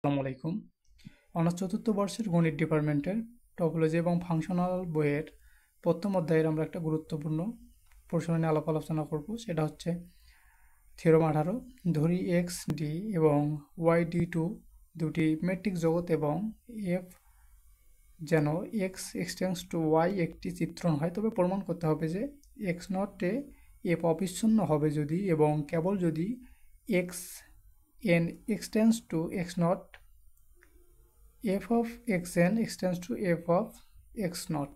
আসসালামু আলাইকুম। অনার্স চতুর্থ বর্ষের গণিত ডিপার্টমেন্টের টপোলজি এবং ফাংশনাল বইয়ের প্রথম অধ্যায়ের আমরা একটা গুরুত্বপূর্ণ প্রশ্ন নিয়ে আলোচনা করব। সেটা হচ্ছে থিওরেম 18। ধরি এক্স ডি এবং ওয়াই ডি টু দুটি মেট্রিক জগৎ এবং এফ যেন এক্স এক্সটেন্স টু ওয়াই একটি চিত্রণ হয়, তবে প্রমাণ করতে হবে যে এক্স নটে এফ অবিচ্ছিন্ন হবে যদি এবং কেবল যদি x n এক্সটেন্স to x naught f of x n এক্সটেন্স to f of x naught.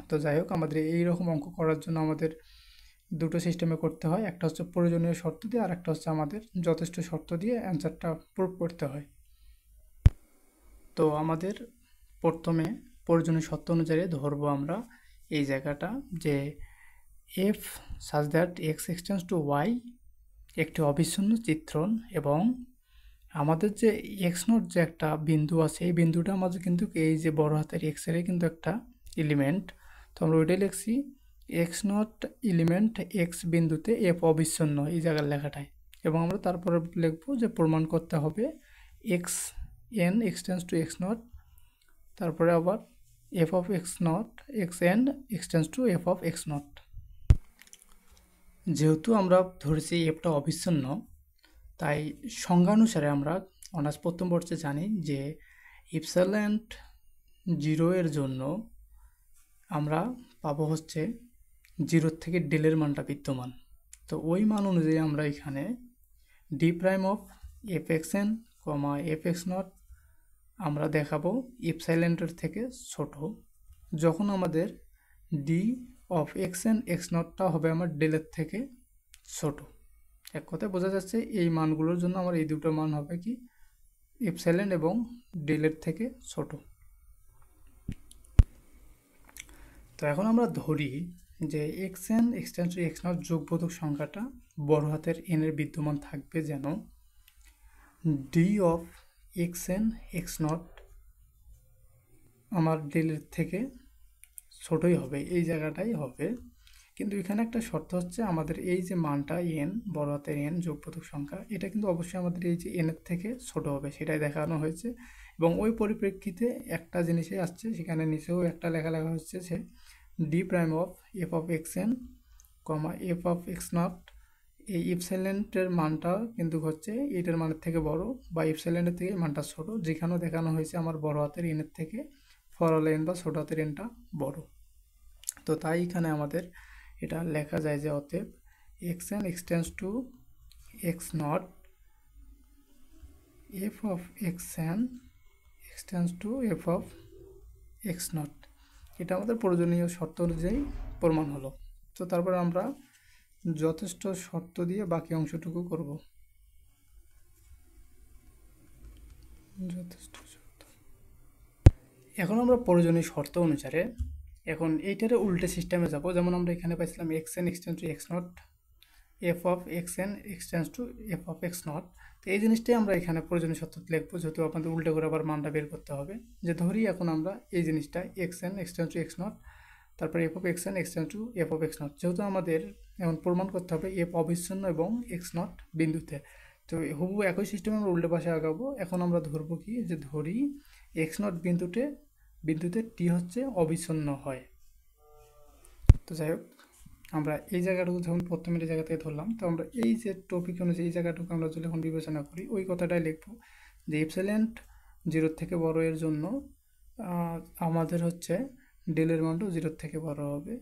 তো যাই হোক, আমাদের এইরকম অঙ্ক করার জন্য আমাদের দুটো সিস্টেমে করতে হয়। একটা হচ্ছে প্রয়োজনীয় শর্ত দিয়ে, আর একটা হচ্ছে আমাদের যথেষ্ট শর্ত দিয়ে অ্যান্সারটা প্রুভ করতে হয়। তো আমাদের প্রথমে প্রয়োজনীয় শর্ত অনুযায়ী ধরবো আমরা এই জায়গাটা যে এফ সাজ দ্যাট এক্স এক্সটেন্স টু ওয়াই একটি অবিচ্ছিন্ন চিত্রণ, এবং আমাদের যে এক্স নট যে একটা বিন্দু আছে, এই বিন্দুটা আমাদের কিন্তু এই যে বড় হাতের এক্স এর কিন্তু একটা এলিমেন্ট। তো আমরা ওইটাই লিখছি এক্স নট এলিমেন্ট এক্স বিন্দুতে এফ অবিচ্ছিন্ন, এই জায়গার লেখাটায়। এবং আমরা তারপরে লিখবো যে প্রমাণ করতে হবে x n এক্সটেন্স to x naught, তারপরে আবার f of x naught x n এক্সটেন্স to f of x naught. যেহেতু আমরা ধরেছি এফটা অবিচ্ছিন্ন, তাই সংজ্ঞানুসারে আমরা অনার্স প্রথম বর্ষে জানি যে ইপসিলন জিরো এর জন্য আমরা পাবো হচ্ছে জিরোর থেকে ডেলের মানটা বিদ্যমান। তো ওই মান অনুযায়ী আমরা এখানে D prime of F x N comma F x not আমরা দেখাবো ইপসিলনের থেকে ছোট, যখন আমাদের D of x n x নটটা হবে আমার ডেলের থেকে ছোট। এক কথায় বোঝা যাচ্ছে এই মানগুলোর জন্য আমার এই দুটো মান হবে কি ইপসিলন এবং ডেলের থেকে ছোট। তো এখন আমরা ধরি যে x n এক্সটেন্স to x naught যোগবোধক সংখ্যাটা বড় হাতের এন এর বিদ্যমান থাকবে, যেন d of x n x naught আমার ডেলের থেকে ছোটই হবে, এই জায়গাটাই হবে। কিন্তু এখানে একটা শর্ত হচ্ছে আমাদের এই যে মানটা এন বড় হাতের এন যোগবোধক সংখ্যা, এটা কিন্তু অবশ্যই আমাদের এই যে এনের থেকে ছোট হবে, সেটাই দেখানো হয়েছে। এবং ওই পরিপ্রেক্ষিতে একটা জিনিসে আসছে, সেখানে নিচেও একটা লেখা হচ্ছে যে D prime of f of x N comma F of x not, এই ইপসিলনের মানটা কিন্তু হচ্ছে এটার মানের থেকে বড় বা ইপসিলনের থেকে মানটা ছোট, যেখানেও দেখানো হয়েছে আমার বড় হাতের এনের থেকে ফরল এন বা ছোট হাতের এনটা বড়। তো তাই এখানে আমাদের এটা লেখা যায় যে অতএব x n এক্সটেন্স to x naught f of x n এক্সটেন্স to f of x naught. এটা আমাদের প্রয়োজনীয় শর্ত অনুযায়ী প্রমাণ হলো। তো তারপর আমরা যথেষ্ট শর্ত দিয়ে বাকি অংশটুকু করব। যথেষ্ট শর্ত, এখন আমরা প্রয়োজনীয় শর্ত অনুসারে এখন এইটারে উল্টে সিস্টেমে যাব। যেমন আমরা এখানে পাইছিলাম x n এক্সটেন্স to x naught f of x n এক্সটেন্স to f of x naught. তো এই জিনিসটাই আমরা এখানে প্রয়োজনীয় শর্ত লিখবো, যেহেতু আপনাদের উল্টে করে আবার মানটা বের করতে হবে। যে ধরি এখন আমরা এই জিনিসটা x n এক্সটেন্স to x naught, তারপর f of x n এক্সটেন্স to f of x naught, যেহেতু আমাদের এখন প্রমাণ করতে হবে এফ অবিচ্ছিন্ন এবং এক্স নট বিন্দুতে। তো হুবহু একই সিস্টেমে আমরা উল্টে পাশে আগাবো। এখন আমরা ধরবো কি, যে ধরি এক্স নট বিন্দুতে টি হচ্ছে অবিচ্ছিন্ন হয়। তো যাই হোক, আমরা এই জায়গাটুকু যখন প্রথমে এই জায়গা থেকে ধরলাম, তো আমরা এই যে টপিক অনুযায়ী এই জায়গাটুকু আমরা যখন বিবেচনা করি ওই কথাটাই লিখবো যে ইপসিলন জিরোর থেকে বড় এর জন্য আমাদের হচ্ছে ডেলের মানটা জিরোর থেকে বড় হবে,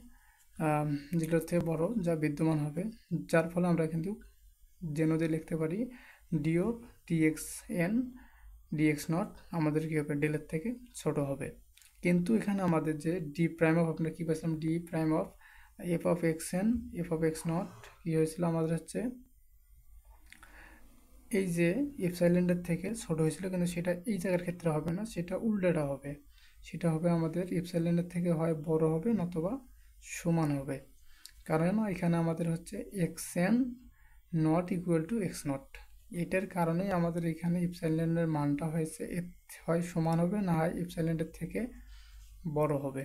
জিরোর থেকে বড় যা বিদ্যমান হবে, যার ফলে আমরা কিন্তু জেনোতে লিখতে পারি d of t x n dx naught আমাদের কী হবে ডেলের থেকে ছোট হবে। কিন্তু এখানে আমাদের যে ডি প্রাইম অফ, আমরা কী পাইছিলাম d prime of f of x n f of x naught কী হয়েছিল আমাদের হচ্ছে এই যে ইপসিলনের থেকে ছোট হয়েছিল, কিন্তু সেটা এই জায়গার ক্ষেত্রে হবে না, সেটা উল্টোটা হবে। সেটা হবে আমাদের ইপসিলনের থেকে হয় বড় হবে নতুবা সমান হবে, কারণ এখানে আমাদের হচ্ছে x n not equal to x not. এটার কারণেই আমাদের এখানে ইপসিলনের মানটা হয়েছে হয় সমান হবে, না হয় ইপসিলনের থেকে বড় হবে।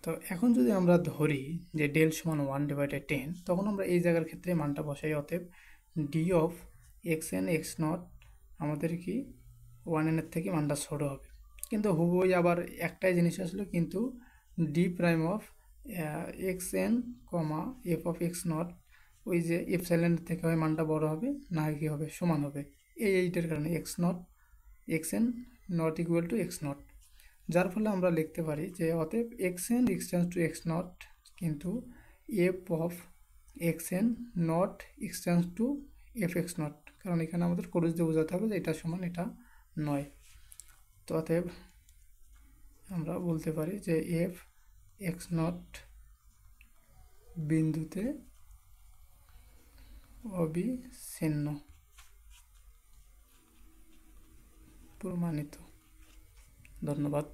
তো এখন যদি আমরা ধরি যে ডেল সমান 1/10, তখন আমরা এই জায়গার ক্ষেত্রে মানটা বসাই। অতএব D of x n x not আমাদের কি 1n এর থেকে মানটা ছোট হবে। কিন্তু হুবই আবার একটাই জিনিস আসলো, কিন্তু D prime of x N comma F of x not, ওই যে এপসাইলনের থেকে হয় মানটা বড় হবে না কি হবে, সমান হবে, এইটার কারণে x naught x n not equal to x naught. যার ফলে আমরা লিখতে পারি যে অতএব x n এক্সটেন্স to x naught, কিন্তু f of x n not এক্সটেন্স টু এফ এক্স নট, কারণ এখানে আমাদের ক্রস দিয়ে বোঝাতে হবে যে এটা সমান এটা নয়। তো অতএব আমরা বলতে পারি যে এফ এক্স নট বিন্দুতে অবিচ্ছিন্ন, প্রমাণিত। ধন্যবাদ।